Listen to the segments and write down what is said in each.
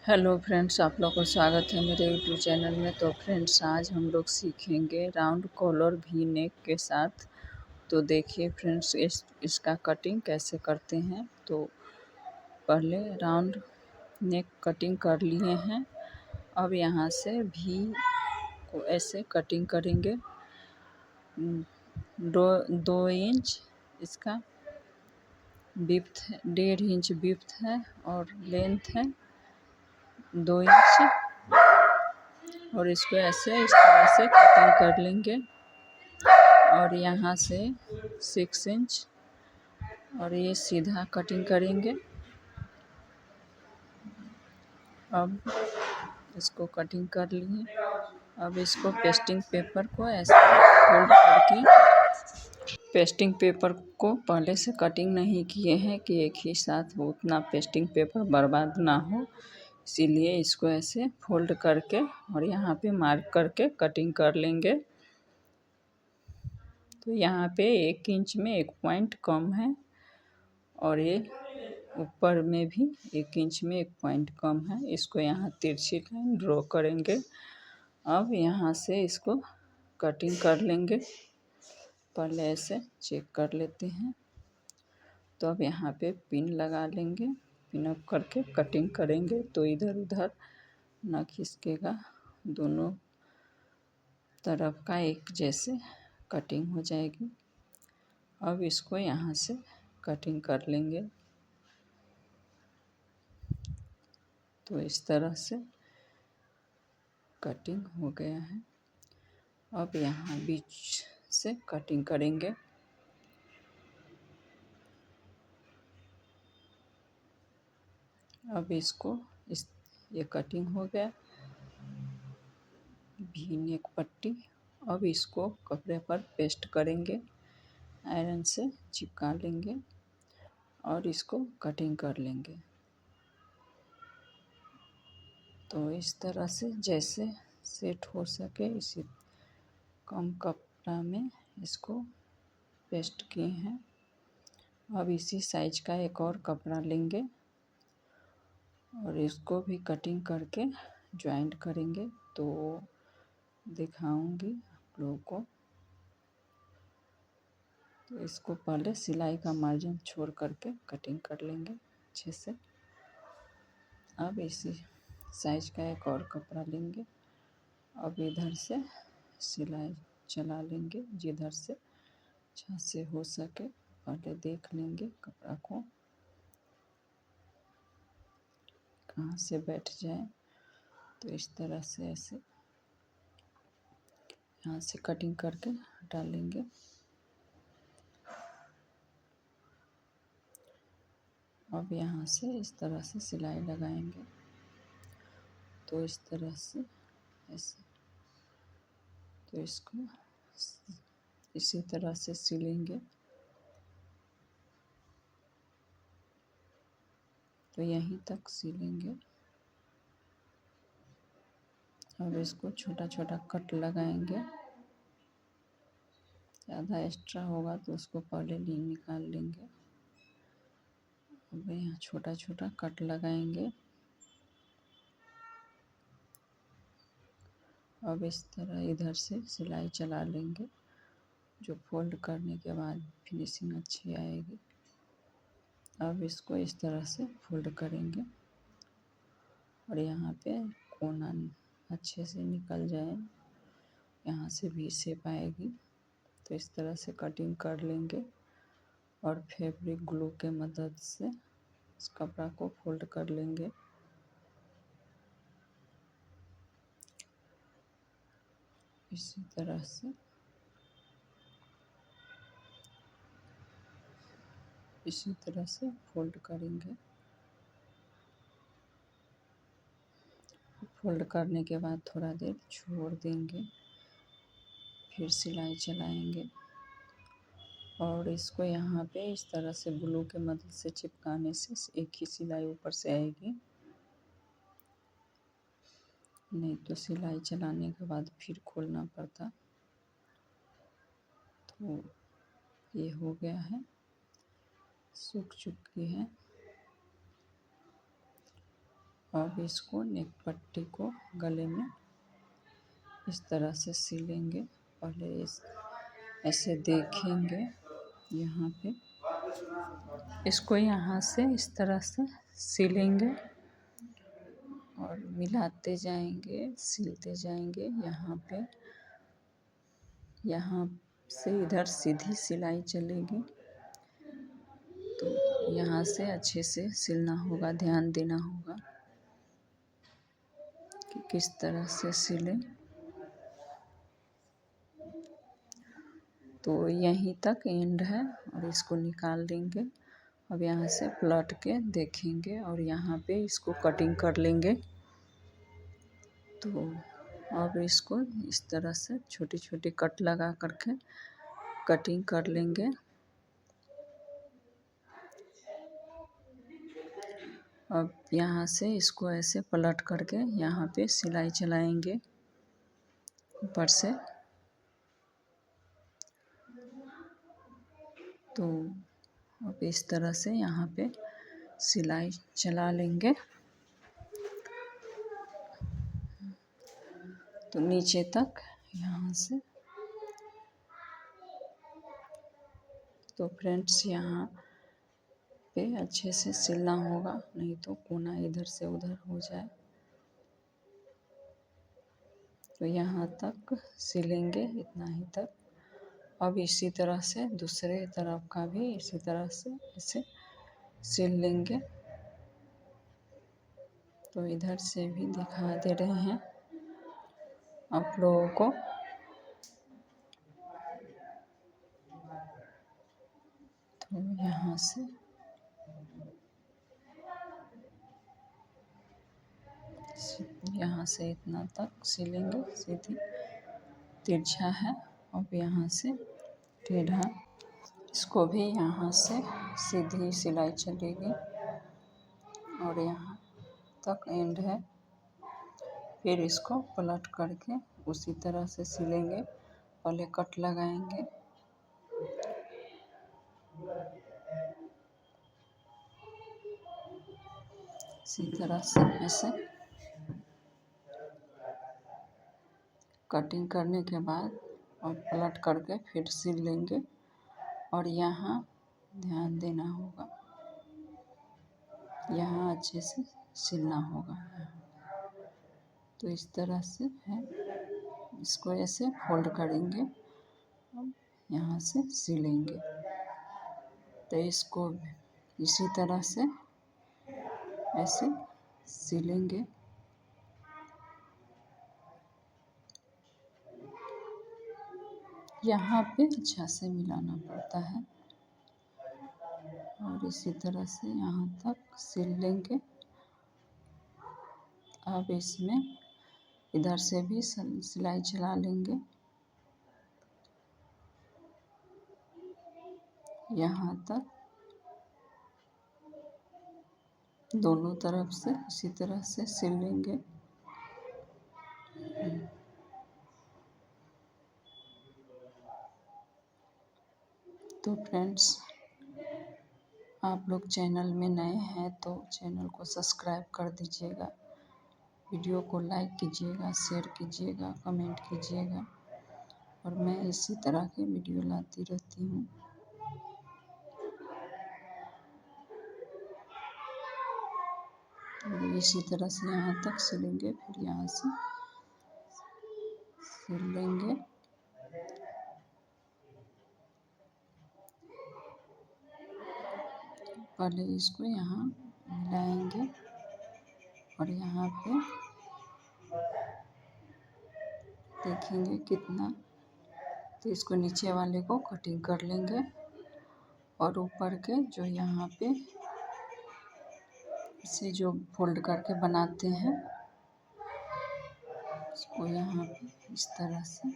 Hello friends, आप लोग को स्वागत है मेरे यूट्यूब चैनल में। तो फ्रेंड्स, आज हम लोग सीखेंगे राउंड कॉलर वी नेक के साथ। तो देखिए फ्रेंड्स, इसका कटिंग कैसे करते हैं। तो पहले राउंड नेक कटिंग कर लिए हैं। अब यहाँ से वी को ऐसे कटिंग करेंगे। 2 इंच इसका विड्थ है, 1.5 इंच विड्थ है और लेंथ है 2 इंच। और इसको ऐसे इस तरह से कटिंग कर लेंगे। और यहाँ से 6 इंच और ये सीधा कटिंग करेंगे। अब इसको कटिंग कर लिए। अब इसको पेस्टिंग पेपर को ऐसे फोल्ड करके, पेस्टिंग पेपर को पहले से कटिंग नहीं किए हैं कि एक ही साथ उतना पेस्टिंग पेपर बर्बाद ना हो, इसीलिए इसको ऐसे फोल्ड करके और यहाँ पे मार्क करके कटिंग कर लेंगे। तो यहाँ पे 1 इंच में 1 पॉइंट कम है और ये ऊपर में भी 1 इंच में 1 पॉइंट कम है। इसको यहाँ तिरछी लाइन ड्रॉ करेंगे। अब यहाँ से इसको कटिंग कर लेंगे। पहले ऐसे चेक कर लेते हैं। तो अब यहाँ पे पिन लगा लेंगे। पिन अप करके कटिंग करेंगे तो इधर उधर ना खिसकेगा, दोनों तरफ का एक जैसे कटिंग हो जाएगी। अब इसको यहाँ से कटिंग कर लेंगे। तो इस तरह से कटिंग हो गया है। अब यहाँ बीच से कटिंग करेंगे। अब इसको ये कटिंग हो गया, वी नेक पट्टी। अब इसको कपड़े पर पेस्ट करेंगे, आयरन से चिपका लेंगे और इसको कटिंग कर लेंगे। तो इस तरह से जैसे सेट हो सके इसी कम कपड़ा में इसको पेस्ट किए हैं। अब इसी साइज का एक और कपड़ा लेंगे और इसको भी कटिंग करके ज्वाइंट करेंगे। तो दिखाऊंगी आप लोगों को। तो इसको पहले सिलाई का मार्जिन छोड़ करके कटिंग कर लेंगे अच्छे से। अब इसी साइज का एक और कपड़ा लेंगे। अब इधर से सिलाई चला लेंगे, जिधर से अच्छा से हो सके पहले देख लेंगे कपड़ा को कहाँ से बैठ जाए। तो इस तरह से ऐसे यहाँ से कटिंग करके हटा लेंगे। अब यहाँ से इस तरह से सिलाई लगाएंगे। तो इस तरह से ऐसे, तो इसको इसी तरह से सिलेंगे। तो यहीं तक सिलेंगे। अब इसको छोटा छोटा कट लगाएंगे। ज़्यादा एक्स्ट्रा होगा तो उसको पहले निकाल लेंगे। अब यहाँ छोटा छोटा कट लगाएंगे। अब इस तरह इधर से सिलाई चला लेंगे, जो फोल्ड करने के बाद फिनिशिंग अच्छी आएगी। अब इसको इस तरह से फोल्ड करेंगे और यहाँ पे कोना अच्छे से निकल जाए, यहाँ से भी शेप आएगी। तो इस तरह से कटिंग कर लेंगे और फैब्रिक ग्लू के मदद से इस कपड़ा को फोल्ड कर लेंगे। इसी तरह से फोल्ड करेंगे। फोल्ड करने के बाद थोड़ा देर छोड़ देंगे, फिर सिलाई चलाएंगे और इसको यहाँ पे इस तरह से ग्लू के मदद से चिपकाने से एक ही सिलाई ऊपर से आएगी। नहीं तो सिलाई चलाने के बाद फिर खोलना पड़ता। तो ये हो गया है, सूख चुकी है। अब इसको नेक पट्टी को गले में इस तरह से सिलेंगे। पहले ऐसे देखेंगे यहाँ पे, इसको यहाँ से इस तरह से सिलेंगे और मिलाते जाएंगे, सिलते जाएंगे। यहाँ से इधर सीधी सिलाई चलेगी, तो यहाँ से अच्छे से सिलना होगा, ध्यान देना होगा कि किस तरह से सिलें। तो यहीं तक एंड है और इसको निकाल देंगे। अब यहाँ से पलट के देखेंगे और यहाँ पे इसको कटिंग कर लेंगे। तो अब इसको इस तरह से छोटी छोटी कट लगा करके कटिंग कर लेंगे। अब यहाँ से इसको ऐसे पलट करके यहाँ पे सिलाई चलाएंगे ऊपर से। तो अब इस तरह से यहाँ पे सिलाई चला लेंगे। तो नीचे तक यहाँ से। तो फ्रेंड्स यहाँ पे अच्छे से सिलना होगा, नहीं तो कोना इधर से उधर हो जाए। तो यहाँ तक सिलेंगे, इतना ही तक। अब इसी तरह से दूसरे तरफ का भी इसी तरह से इसे सिल लेंगे। तो इधर से भी दिखा दे रहे हैं आप लोगों को। तो यहाँ से इतना तक सिलेंगे, सीधी तिरछा है। अब यहाँ से टेढ़ा, इसको भी यहाँ से सीधी सिलाई चलेगी और यहाँ तक एंड है। फिर इसको पलट करके उसी तरह से सिलेंगे। पहले कट लगाएंगे, इसी तरह से ऐसे कटिंग करने के बाद और पलट करके फिर सिल लेंगे। और यहाँ ध्यान देना होगा, यहाँ अच्छे से सिलना होगा। तो इस तरह से है, इसको ऐसे फोल्ड करेंगे, अब यहाँ से सिलेंगे। तो इसको इसी तरह से ऐसे सिलेंगे। यहाँ पे अच्छा से मिलाना पड़ता है और इसी तरह से यहाँ तक सिल लेंगे। अब इसमें इधर से भी सिलाई चला लेंगे, यहाँ तक दोनों तरफ से इसी तरह से सिल लेंगे। तो फ्रेंड्स, आप लोग चैनल में नए हैं तो चैनल को सब्सक्राइब कर दीजिएगा, वीडियो को लाइक कीजिएगा, शेयर कीजिएगा, कमेंट कीजिएगा। और मैं इसी तरह के वीडियो लाती रहती हूँ। इसी तरह से यहाँ तक सिलेंगे, फिर यहाँ से सिल लेंगे। पहले इसको यहाँ मिलाएंगे और यहाँ पे देखेंगे कितना। तो इसको नीचे वाले को कटिंग कर लेंगे और ऊपर के जो यहाँ पे इसे जो फोल्ड करके बनाते हैं, इसको यहाँ पे इस तरह से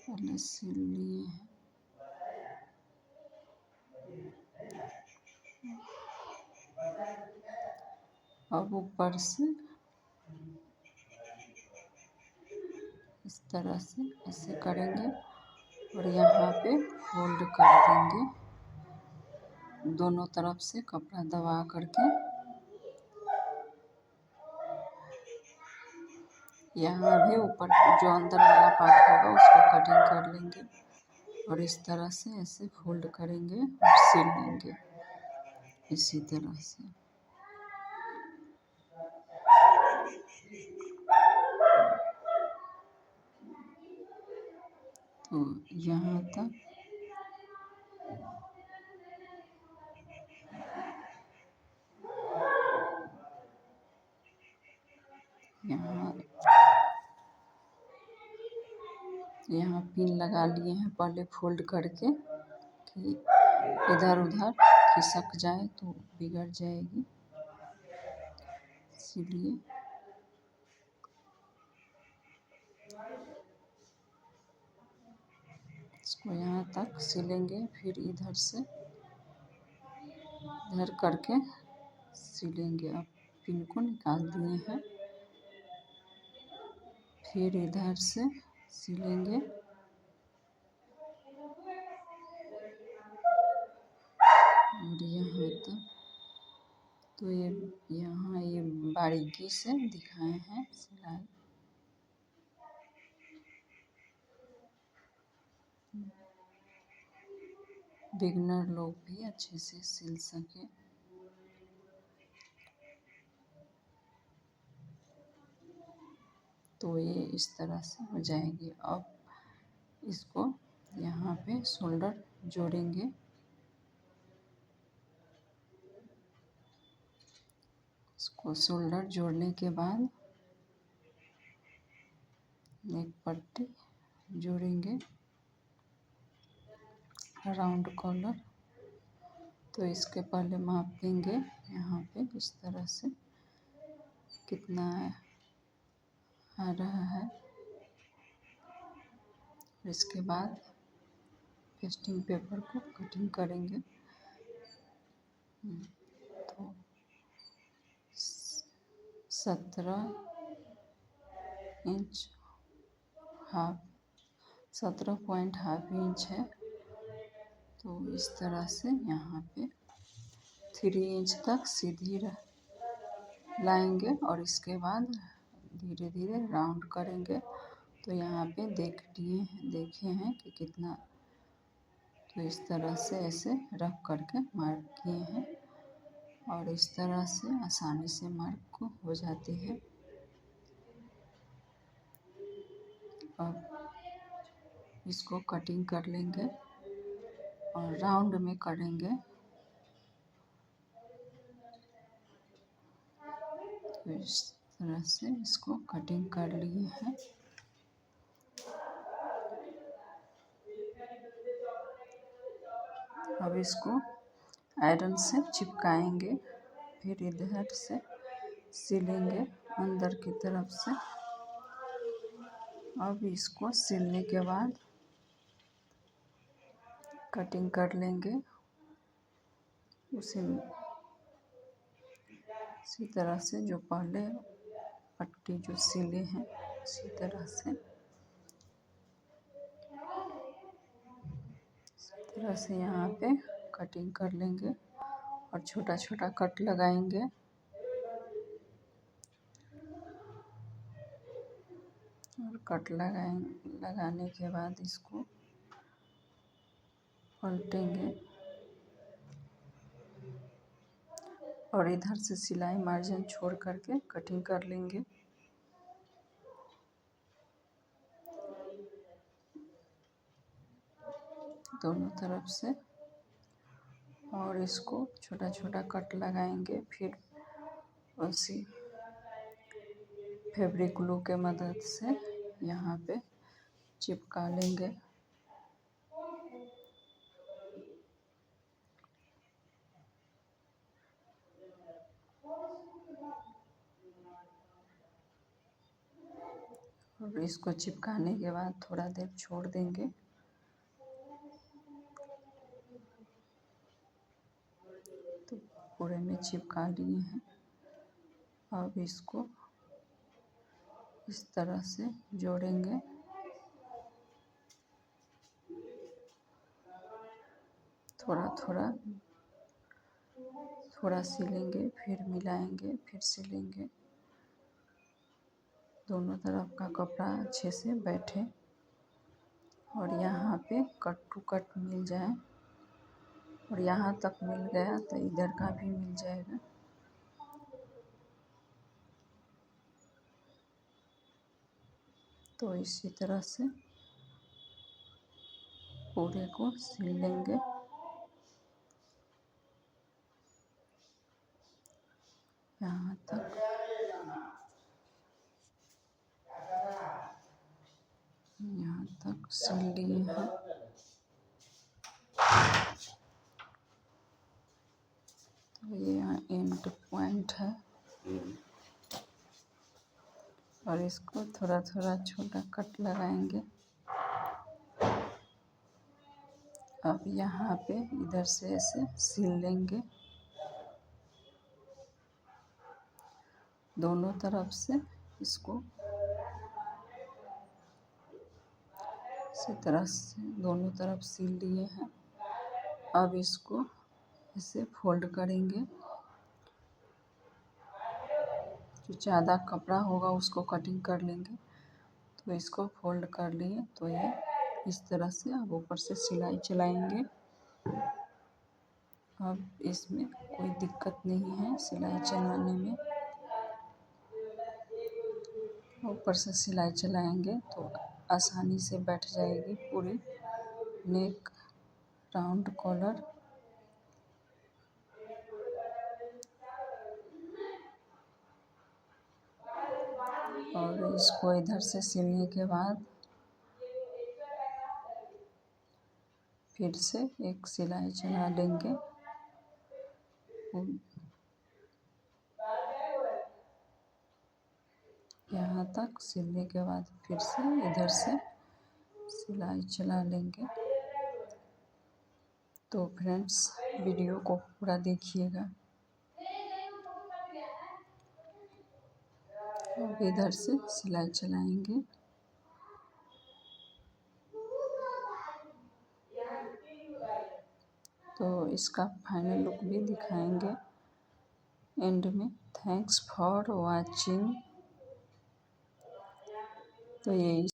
पहले सिल लिए हैं। अब ऊपर से इस तरह से ऐसे करेंगे और यहाँ पे फोल्ड कर देंगे दोनों तरफ से कपड़ा दबा करके। यहाँ भी ऊपर जो अंदर वाला पार्ट होगा उसको कटिंग कर लेंगे और इस तरह से ऐसे फोल्ड करेंगे और सिल लेंगे इसी तरह से। तो यहाँ तक यहाँ पिन लगा लिए हैं पहले फोल्ड करके कि इधर उधर खिसक जाए तो बिगड़ जाएगी, इसीलिए इसको यहाँ तक सिलेंगे। फिर इधर से इधर करके सिलेंगे। अब पिन को निकाल दिए हैं, फिर इधर से सिलेंगे और यहाँ तक। तो ये यहाँ ये बारीकी से दिखाए हैं सिलाई। बिगनर लोग भी अच्छे से सिल सके। तो ये इस तरह से हो जाएगी। अब इसको यहाँ पे शोल्डर जोड़ेंगे। इसको शोल्डर जोड़ने के बाद एक पट्टी जोड़ेंगे राउंड कॉलर। तो इसके पहले माप लेंगे यहाँ पे इस तरह से कितना आ रहा है। इसके बाद पेस्टिंग पेपर को कटिंग करेंगे। तो 17 इंच हाफ 17.5 इंच है। तो इस तरह से यहाँ पे 3 इंच तक सीधी लाएंगे और इसके बाद धीरे धीरे राउंड करेंगे। तो यहाँ पे देखे हैं कि कितना। तो इस तरह से ऐसे रख करके मार्क किए हैं और इस तरह से आसानी से मार्क को हो जाती है। अब इसको कटिंग कर लेंगे और राउंड में करेंगे। तो इस तरह से इसको कटिंग कर लिए हैं। अब इसको आयरन से चिपकाएंगे, फिर इधर से सिलेंगे अंदर की तरफ से। अब इसको सिलने के बाद कटिंग कर लेंगे इसी तरह से जो पहले पट्टी जो सिले हैं इसी तरह से यहाँ पे कटिंग कर लेंगे और छोटा छोटा कट लगाएंगे। और कट लगाने के बाद इसको पलटेंगे और इधर से सिलाई मार्जिन छोड़ करके कटिंग कर लेंगे। दोनों तरफ से और इसको छोटा छोटा कट लगाएंगे। फिर उसी फैब्रिक ग्लू के मदद से यहाँ पे चिपका लेंगे। और इसको चिपकाने के बाद थोड़ा देर छोड़ देंगे। तो पूरे में चिपका लिए हैं। अब इसको इस तरह से जोड़ेंगे। थोड़ा थोड़ा थोड़ा सिलेंगे, फिर मिलाएंगे, फिर सिलेंगे, दोनों तरफ का कपड़ा अच्छे से बैठे और यहाँ पे कट टू कट मिल जाए। और यहाँ तक मिल गया तो इधर का भी मिल जाएगा। तो इसी तरह से पूरे को सिल लेंगे। यहाँ तक सिल लिए हैं। तो ये यहाँ एंड पॉइंट है और इसको थोड़ा थोड़ा छोटा कट लगाएंगे। अब यहाँ पे इधर से ऐसे सिल लेंगे, दोनों तरफ से इसको इसी तरह से दोनों तरफ सिल लिए हैं। अब इसको ऐसे फोल्ड करेंगे। जो ज़्यादा कपड़ा होगा उसको कटिंग कर लेंगे। तो इसको फोल्ड कर लिए तो ये इस तरह से अब ऊपर से सिलाई चलाएंगे। अब इसमें कोई दिक्कत नहीं है सिलाई चलाने में। ऊपर से सिलाई चलाएंगे तो आसानी से बैठ जाएगी पूरी नेक, राउंड कॉलर। और इसको इधर से सिलने के बाद फिर से एक सिलाई चला लेंगे। यहाँ तक सिलने के बाद फिर से इधर से सिलाई चला लेंगे। तो फ्रेंड्स वीडियो को पूरा देखिएगा। अब इधर से सिलाई चलाएंगे। तो इसका फाइनल लुक भी दिखाएंगे एंड में। Thanks for watching. तो ये